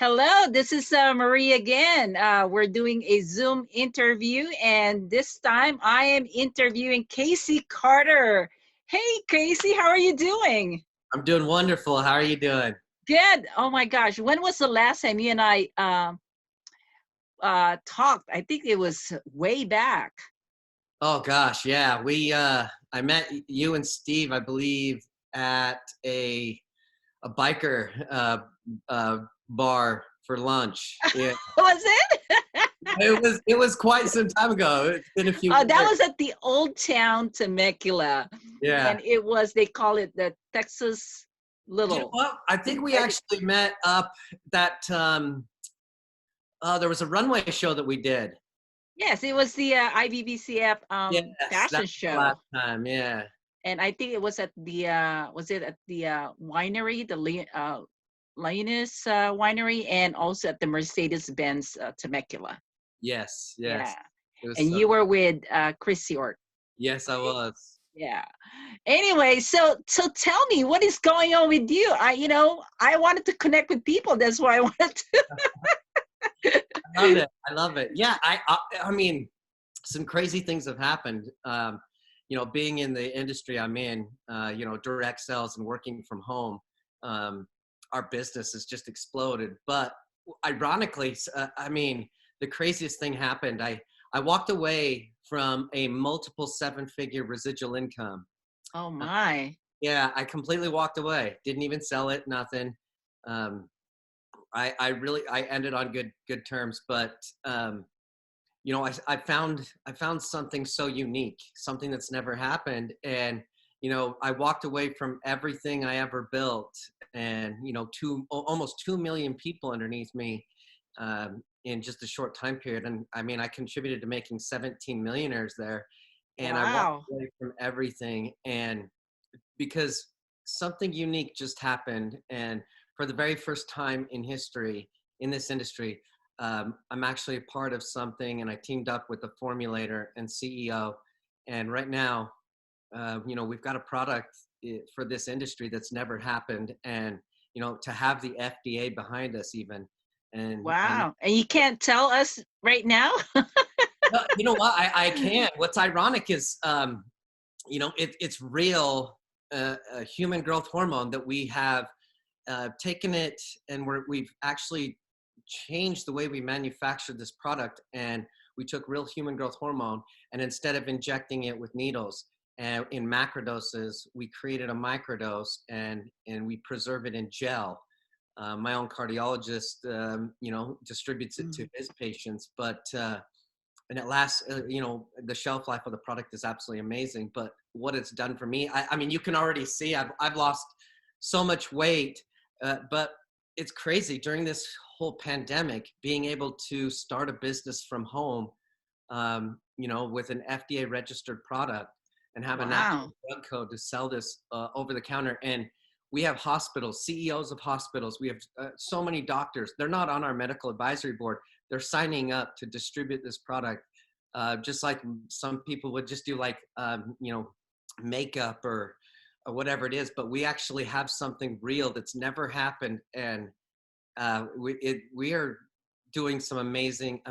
Hello, this is Marie again. We're doing a Zoom interview, and this time I am interviewing Casey Carter. Hey, Casey, how are you doing? I'm doing wonderful. How are you doing? Good. Oh my gosh, when was the last time you and I talked? I think it was way back. Oh gosh, yeah. I met you and Steve, I believe, at a biker bar for lunch. Yeah. Was it? It was quite some time ago. It's been a few That years. was at the Old Town Temecula, Yeah. and it was, they call it the Texas You know Little. what? I think we I think- actually met up that there was a runway show that we did. Yes, it was the IBBCF Yes, that fashion was the last show. time. Yeah. And I think it was at the was it at the winery, the Linus winery, and also at the Mercedes-Benz Temecula. Yes, Yeah, yes. It was and so you were with Chris York. yes, I was. Yeah. Anyway, so tell me what is going on with you. I wanted to connect with people. That's why I wanted to. I love it. I love it. Yeah, I mean, some crazy things have happened. Being in the industry I'm in, direct sales and working from home, our business has just exploded. But ironically, I mean, the craziest thing happened. I walked away from a multiple seven-figure residual income. Oh Uh, my. yeah, I completely walked away. Didn't even sell it. Nothing. Um, I ended on good terms, but I found something so unique, something that's never happened. And I walked away from everything I ever built, and almost 2 million people underneath me, in just a short time period. And I mean, I contributed to making 17 millionaires there, and I walked Wow. away from everything, and because something unique just happened. And for the very first time in history in this industry, I'm actually a part of something, and I teamed up with the formulator and CEO. And right now, we've got a product for this industry that's never happened. And, to have the FDA behind us even. And Wow. And you can't tell us right now? well, you know what? I can't. What's ironic is, it's real human growth hormone that we have taken it, and we've actually changed the way we manufacture this product. And we took real human growth hormone, and instead of injecting it with needles and in macrodoses, we created a microdose, and we preserve it in gel. My own cardiologist, distributes it to his patients, but and it lasts. The shelf life of the product is absolutely amazing. But what it's done for me, I mean, you can already see I've lost so much weight, but it's crazy during this whole pandemic, being able to start a business from home, with an FDA registered product, and have a national Wow. drug code to sell this over the counter. And we have hospitals, CEOs of hospitals. We have so many doctors. They're not on our medical advisory board. They're signing up to distribute this product, just like some people would just do, like, makeup or whatever it is. But we actually have something real that's never happened. And we are doing some amazing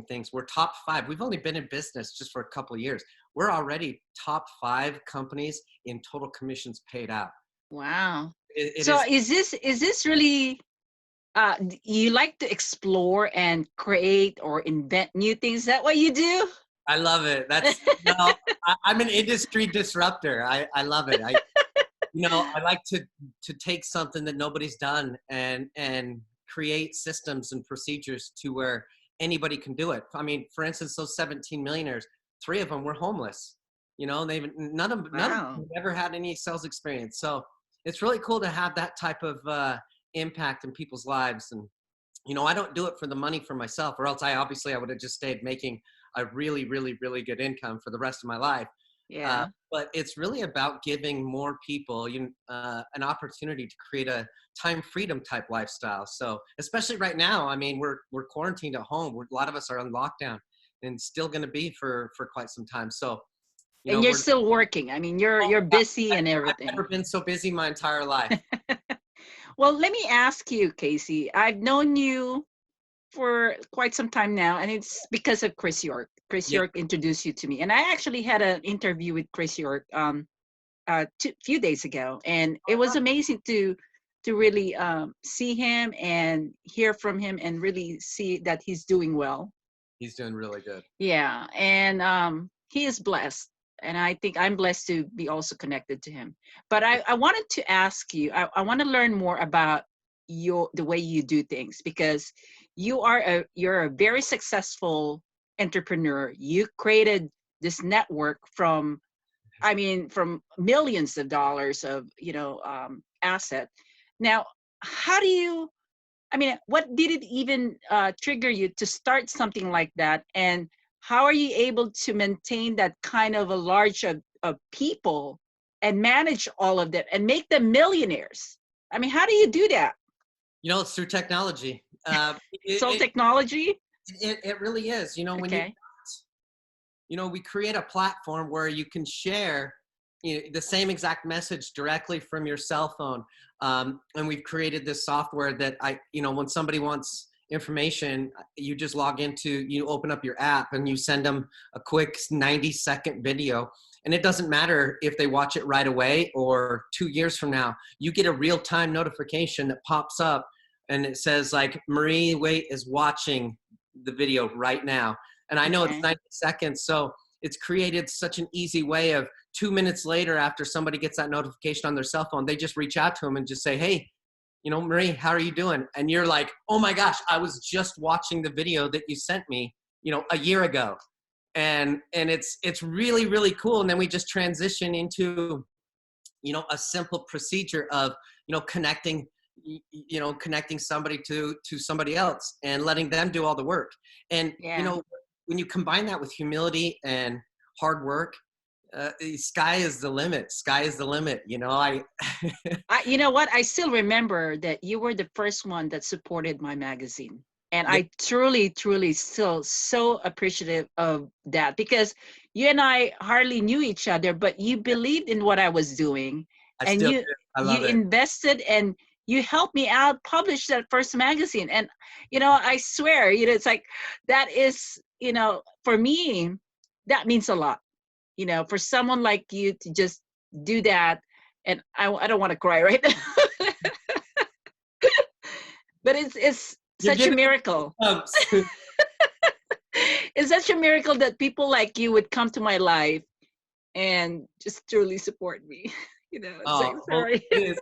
things. We're top 5. We've only been in business just for a couple of years. We're already top 5 companies in total commissions paid out. Wow. It So is. is this really you like to explore and create or invent new things? Is that what you do? I love it. I'm an industry disruptor. I love it. I like to take something that nobody's done, and create systems and procedures to where anybody can do it. I mean, for instance, those 17 millionaires, 3 of them were homeless. They've none of them Wow. ever had any sales experience. So it's really cool to have that type of impact in people's lives. And I don't do it for the money for myself, or else I would have just stayed making a really good income for the rest of my life. Yeah. But it's really about giving more people an opportunity to create a time freedom type lifestyle. So especially right now, I mean, we're quarantined at home. A lot of us are on lockdown, and still going to be for quite some time. So And you're we're still working. I mean, you're oh, busy and I've everything. never been so busy my entire life. Well, let me ask you, Casey. I've known you for quite some time now, and it's because of Chris York. Chris Yeah. York introduced you to me, and I actually had an interview with Chris York few days ago, and it was amazing to really see him and hear from him, and really see that he's doing well. He's doing really good. Yeah, and he is blessed, and I think I'm blessed to be also connected to him. But I wanted to ask you, I want to learn more about the way you do things, because you're a very successful entrepreneur. You created this network from, I mean, from millions of dollars of, asset. Now, how do you, I mean, what did it even trigger you to start something like that? And how are you able to maintain that kind of a large of people and manage all of them and make them millionaires? I mean, how do you do that? It's through technology. It's all It, technology? it really is. When Okay. we create a platform where you can share the same exact message directly from your cell phone. And we've created this software that when somebody wants information, you just you open up your app and you send them a quick 90-second video. And it doesn't matter if they watch it right away or 2 years from now, you get a real-time notification that pops up and it says like, Marie Wait is watching the video right now. And I know it's Okay. 90 seconds. So it's created such an easy way of 2 minutes later, after somebody gets that notification on their cell phone, they just reach out to them and just say, hey, Marie, how are you doing? And you're like, oh my gosh, I was just watching the video that you sent me, a year ago. And it's really, really cool. And then we just transition into, a simple procedure of, connecting somebody to somebody else and letting them do all the work. And Yeah. when you combine that with humility and hard work, sky is the limit. Sky is the limit. You know what? I still remember that you were the first one that supported my magazine. And Yeah, I truly, truly still so appreciative of that, because you and I hardly knew each other, but you believed in what I was doing, I and still you do. I you love it. invested, and you helped me out publish that first magazine. And I swear, it's like that is, for me, that means a lot. For someone like you to just do that, and I don't want to cry right now, but it's You're such a giving me miracle. bumps. It's such a miracle that people like you would come to my life and just truly support me. It's like, Oh, well, sorry. it is.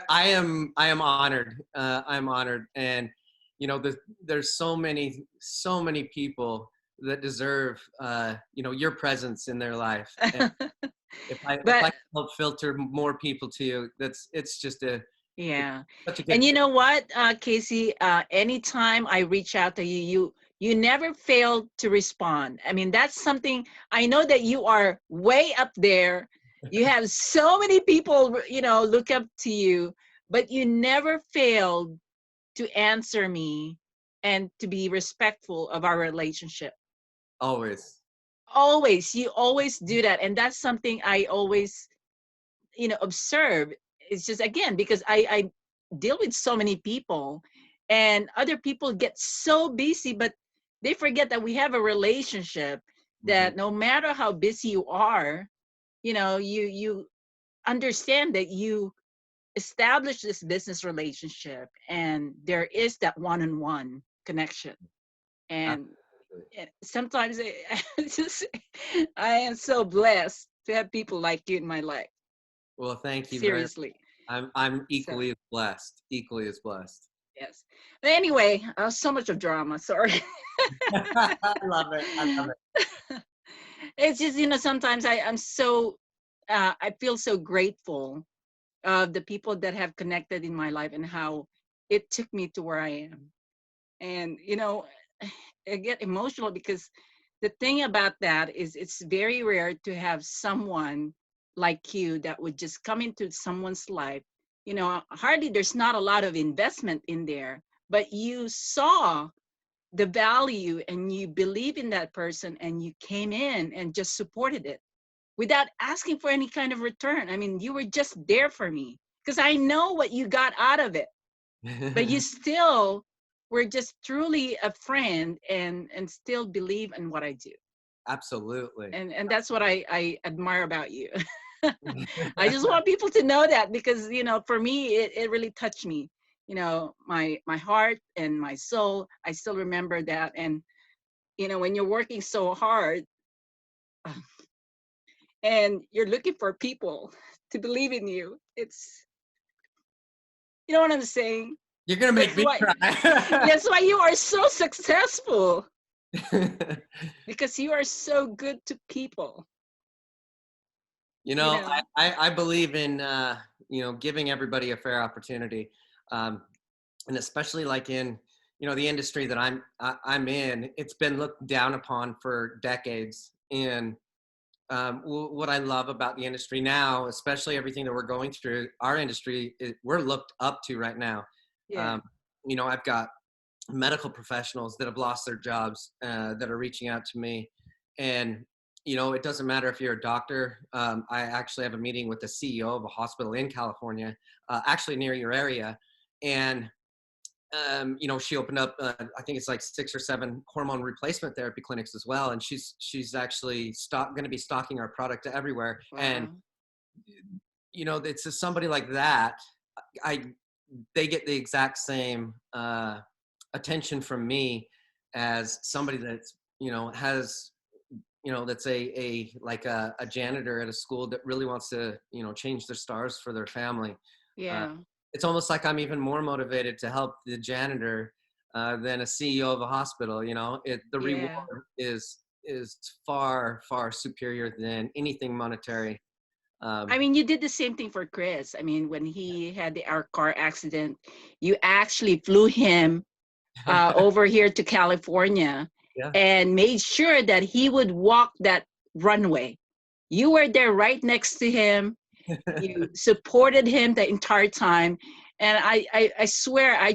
I am honored. I'm honored. And, there's so many people that deserve, your presence in their life. And if I But can help filter more people to you, it's just it's yeah. such a And good you thing. know what, Casey, anytime I reach out to you, you never fail to respond. I mean, that's something. I know that you are way up there. You have so many people, look up to you, but you never failed to answer me and to be respectful of our relationship. Always. Always, you always do that. And that's something I always, observe. It's just, again, because I deal with so many people, and other people get so busy, but they forget that we have a relationship, Mhm. that no matter how busy you are, you understand that you establish this business relationship, and there is that one-on-one connection. And Absolutely. sometimes just, I am so blessed to have people like you in my life. Well, thank you very much. Seriously. I'm So equally as blessed. Equally as blessed. yes. But anyway, so much of drama. Sorry. I love it. I love it. It's just, sometimes I'm so I feel so grateful of the people that have connected in my life, and how it took me to where I am. And I get emotional, because the thing about that is, it's very rare to have someone like you that would just come into someone's life. Hardly, there's not a lot of investment in there, but you saw the value, and you believe in that person, and you came in and just supported it without asking for any kind of return. I mean, you were just there for me, because I know what you got out of it, but you still were just truly a friend and still believe in what I do. Absolutely. And that's what I admire about you. I just want people to know that, because for me it really touched me, my heart and my soul. I still remember that. And when you're working so hard, and you're looking for people to believe in you, it's, you know what I'm saying. You're gonna make That's me why cry. that's why you are so successful, because you are so good to people. You you know, know I believe in giving everybody a fair opportunity, um, and especially like in the industry that I'm in. It's been looked down upon for decades, and what I love about the industry now, especially everything that we're going through, our industry, we're looked up to right now. yeah, Um, I've got medical professionals that have lost their jobs that are reaching out to me, and it doesn't matter if you're a doctor. I actually have a meeting with the CEO of a hospital in California, actually near your area, and she opened up, I think it's like 6 or 7 hormone replacement therapy clinics as well. And she's actually going to be stocking our product everywhere. And, wow, it's just somebody like that. I, they get the exact same attention from me as somebody that's, has, that's a janitor at a school that really wants to, change their stars for their family. Uh, yeah, it's almost like I'm even more motivated to help the janitor than a CEO of a hospital. The reward yeah. is far far superior than anything monetary. I Um, mean, you did the same thing for Chris. I mean, when he had our car accident, you actually flew him over here to California yeah. and made sure that he would walk that runway. You were there right next to him. You supported him the entire time. And I swear, I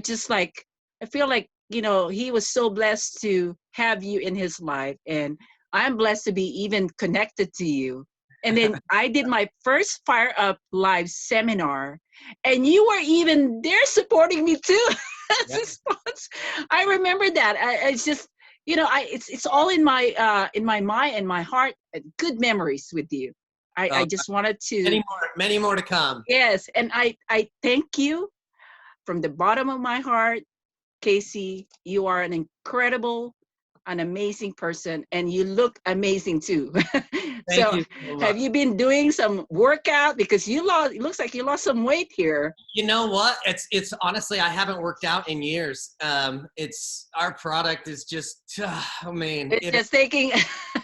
feel like, he was so blessed to have you in his life. And I'm blessed to be even connected to you. And then I did my first Fire Up Live seminar, and you were even there supporting me too as Yeah. a sponsor. I remember that. It's just, it's all in my mind and my heart. Good memories with you. I Uh, just wanted to, many more to come. yes, and I thank you from the bottom of my heart, Casey. You are an incredible, an amazing person, and you look amazing too. Thank So, you so have much. you been doing some workout? Because you lost. It looks like you lost some weight here. You know what? It's honestly, I haven't worked out in years. It's our product is just, oh man, It's just taking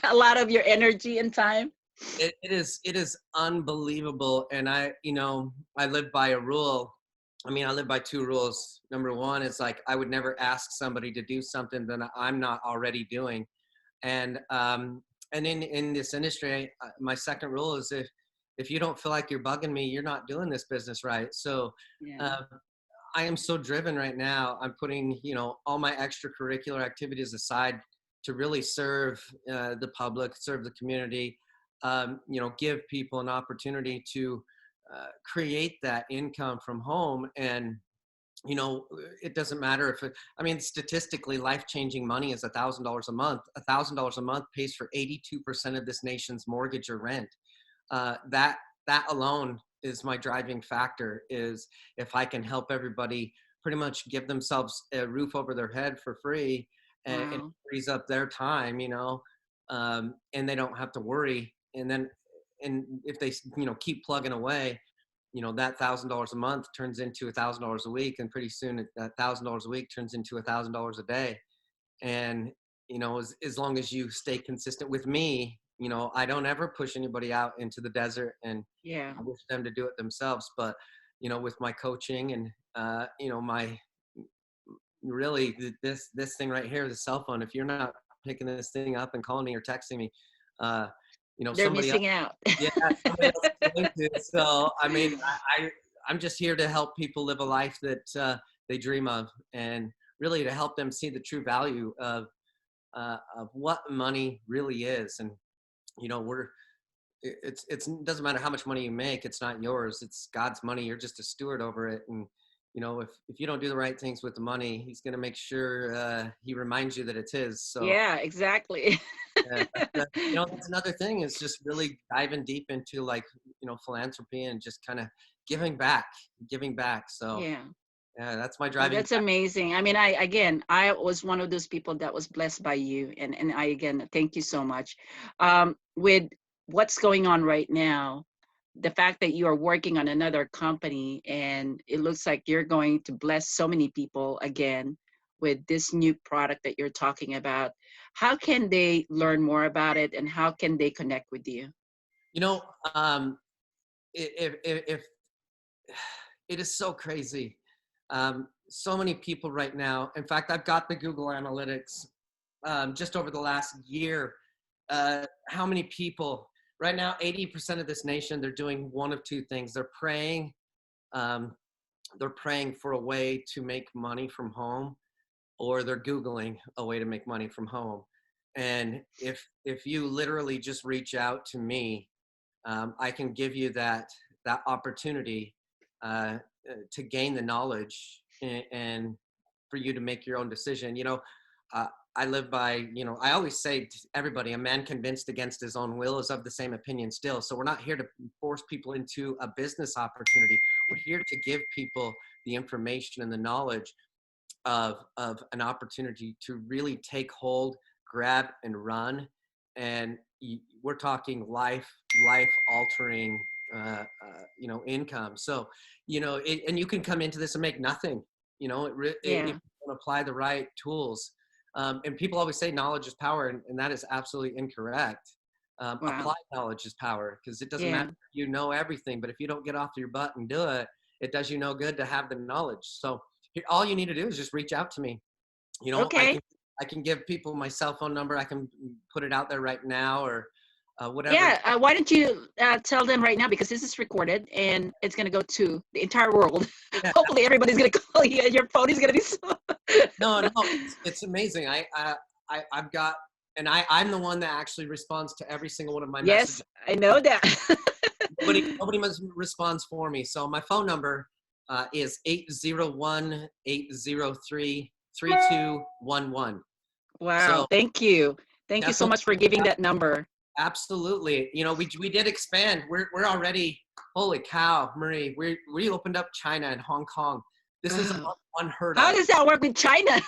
a lot of your energy and time. it is unbelievable. And I live by a rule. I mean, I live by 2 rules. Number one is like, I would never ask somebody to do something that I'm not already doing. And in this industry, my second rule is, if you don't feel like you're bugging me, you're not doing this business right. So Yeah, uh, I am so driven right now. I'm putting, all my extracurricular activities aside to really serve the public, serve the community, give people an opportunity to create that income from home. And, it doesn't matter I mean, statistically, life-changing money is $1,000 a month. $1,000 a month pays for 82% of this nation's mortgage or rent. That alone is my driving factor. Is if I can help everybody pretty much give themselves a roof over their head for free, and it wow. frees up their time, and they don't have to worry. And if they keep plugging away, that $1,000 a month turns into $1,000 a week, and pretty soon that $1,000 a week turns into $1,000 a day. And as long as you stay consistent with me, I don't ever push anybody out into the desert, and Yeah, I wish them to do it themselves. But with my coaching and my really this thing right here, the cell phone, if you're not picking this thing up and calling me or texting me, uh they're somebody else, missing out. yeah, somebody else is going to. So I mean, I'm just here to help people live a life that they dream of, and really to help them see the true value of what money really is. And we're it's it doesn't matter how much money you make. It's not yours. It's God's money. You're just a steward over it. And if you don't do the right things with the money, He's going to make sure He reminds you that it's His. So Yeah, exactly. yeah, that's another thing is just really diving deep into like philanthropy and just kind of giving back. So Yeah. yeah, that's my Oh, driving. that's amazing. I mean, I was one of those people that was blessed by you, and I again thank you so much. With what's going on right now, the fact that you are working on another company, and it looks like you're going to bless so many people again with this new product that you're talking about. How can they learn more about it, and how can they connect with you? You know, um, if it is so crazy. So many people right now. In fact, I've got the Google Analytics just over the last year. How many people right now? 80% of this nation, they're doing one of two things. Um, they're praying for a way to make money from home, or they're Googling a way to make money from home. And if you literally just reach out to me, I can give you that opportunity uh, to gain the knowledge and for you to make your own decision. Uh, I live by, I always say to everybody, a man convinced against his own will is of the same opinion still. So we're not here to force people into a business opportunity. We're here to give people the information and the knowledge of an opportunity to really take hold, grab and run. And we're talking life altering income. So and you can come into this and make nothing. If Yeah. you don't apply the right tools. And people always say knowledge is power, and that is absolutely incorrect. Wow. Applied knowledge is power, because it doesn't matter Yeah. if you know everything, but if you don't get off your butt and do it, it does you no good to have the knowledge. So all you need to do is just reach out to me. You know, I Okay. can I can give people my cell phone number. I can put it out there right now, or whatever. Yeah, why don't you tell them right now, because this is recorded and it's going to go to the entire world. Yeah, Hopefully, everybody's going to call you and your phone is going to be so. no, it's amazing. I've got, and I'm the one that actually responds to every single one of my Yes, messages. I know that. Nobody responds for me. So my phone number is 801-803-3211. Wow, So thank you. Thank you so definitely much for reach giving out. that number. Absolutely. We did expand. We're already, holy cow, Marie. We opened up China and Hong Kong. This is Oh, unheard how of. does that work with China?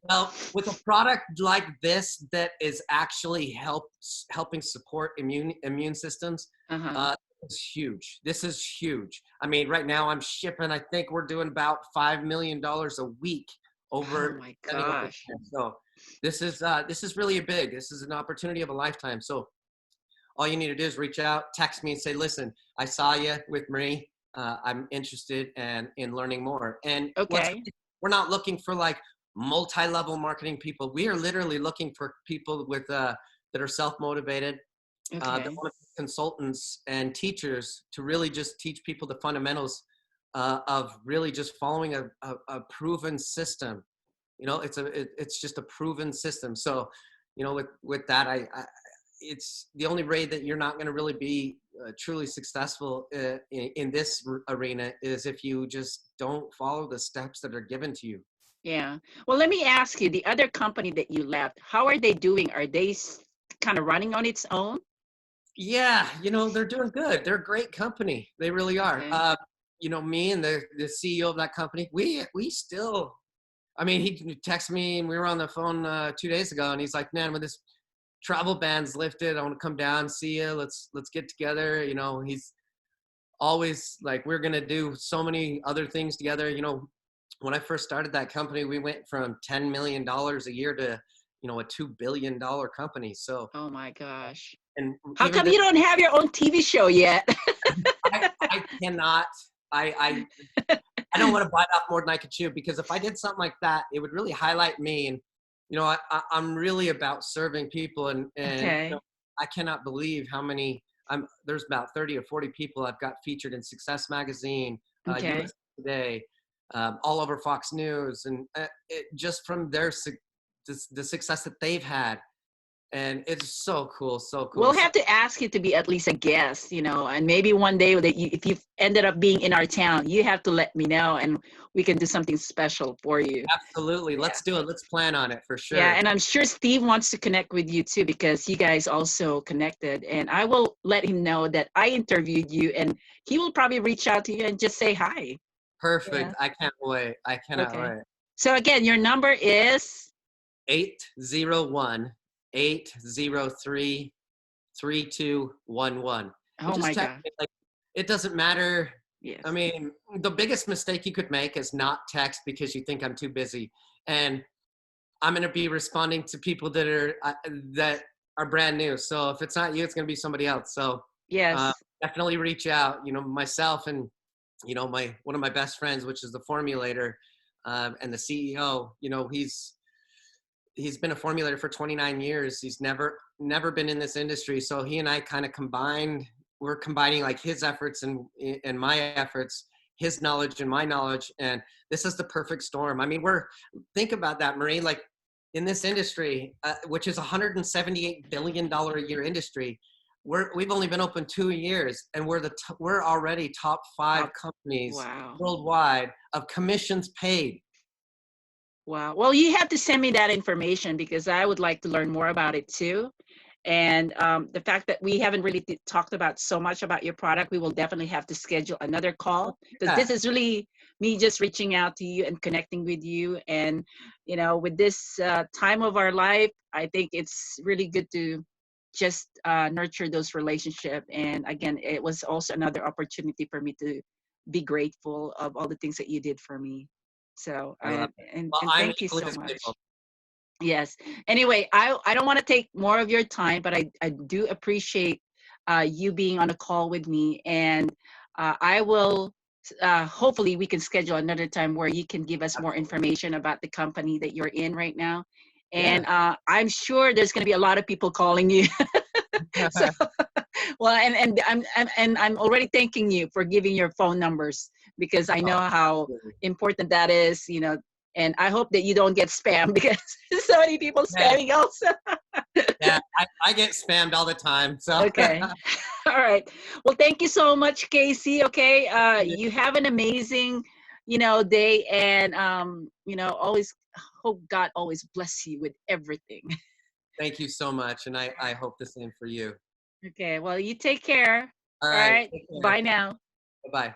Well, with a product like this that is actually helping support immune systems, Uh-huh. uh, it's huge. This is huge. I mean, right now I'm shipping. I think we're doing about $5 million a week Oh over my sending over gosh. there. So this is really big. This is an opportunity of a lifetime. So all you need to do is reach out, text me, and say, "Listen, I saw you with Marie. I'm interested in learning more." And Okay. we're not looking for like multi-level marketing people. We are literally looking for people with that are self-motivated, that Okay. want to be consultants and teachers to really just teach people the fundamentals of really just following a proven system. It's just a proven system. So with that, it's the only way that you're not going to really be truly successful in this arena is if you just don't follow the steps that are given to you. Yeah. Well, let me ask you, the other company that you left, how are they doing? Are they kind of running on its own? Yeah, they're doing good. They're a great company. They really are. Okay. Me and the CEO of that company, we still. I mean, he texted me and we were on the phone 2 days ago, and he's like, "Man, when this travel ban's lifted, I want to come down, see you. Let's get together." He's always like, we're gonna do so many other things together. When I first started that company, we went from $10 million a year to a $2 billion company. So, Oh my gosh. and How even come this, you don't have your own TV show yet? I cannot. I don't want to bite off more than I could chew, because if I did something like that, it would really highlight me. And I'm really about serving people, and Okay. I cannot believe how many. There's about 30 or 40 people I've got featured in Success Magazine, Okay. USA Today, all over Fox News, and just from the success that they've had. And it's so cool, so cool. We'll So have to ask you to be at least a guest, and maybe one day that if you ended up being in our town, you have to let me know, and we can do something special for you. absolutely, Yeah. let's do it. Let's plan on it for Yeah, sure. and I'm sure Steve wants to connect with you too because you guys also connected. And I will let him know that I interviewed you, and he will probably reach out to you and just say hi. Yeah. Perfect. I can't wait. I cannot Okay. wait. So again, your number is 801-803-3211. And oh just my text God. me. Like, it doesn't matter. I Yes. mean, the biggest mistake you could make is not text because you think I'm too busy. And I'm going to be responding to people that are brand new. So if it's not you, it's going to be somebody else. So uh, Yes. definitely reach out. Myself and my one of my best friends, which is the formulator and the CEO. He's been a formulator for 29 years. He's never been in this industry. So he and I kind of combined. We're combining like his efforts and my efforts, his knowledge and my knowledge, and this is the perfect storm. I mean, think about that, Marie. Like in this industry, which is $178 billion a year industry, we've only been open 2 years, and we're already top 5 Top. companies Wow. worldwide of commissions paid. Wow. Well, you have to send me that information because I would like to learn more about it too. And the fact that we haven't really talked about so much about your product, we will definitely have to schedule another call because Yeah, this is really me just reaching out to you and connecting with you. And, with this time of our life, I think it's really good to just nurture those relationships. And again, it was also another opportunity for me to be grateful of all the things that you did for me. So, I love and, it. and, Well, and I'm thank you equally so as grateful. much. Yes. Anyway, I don't want to take more of your time, but I do appreciate you being on a call with me. And I will, hopefully, we can schedule another time where you can give us more information about the company that you're in right now. Yeah. And I'm sure there's going to be a lot of people calling you. So, well, and I'm already thanking you for giving your phone numbers because I know how Absolutely. important that is, and I hope that you don't get spammed because so many people Yeah, spamming also. yeah. I get spammed all the time. So Okay. All right. Well, thank you so much, Casey. Okay. You have an amazing, day, and always hope God always bless you with everything. thank you so much, and I hope the same for you. Okay. Well, you take care. All All right. right. Take care. Bye now. Bye bye.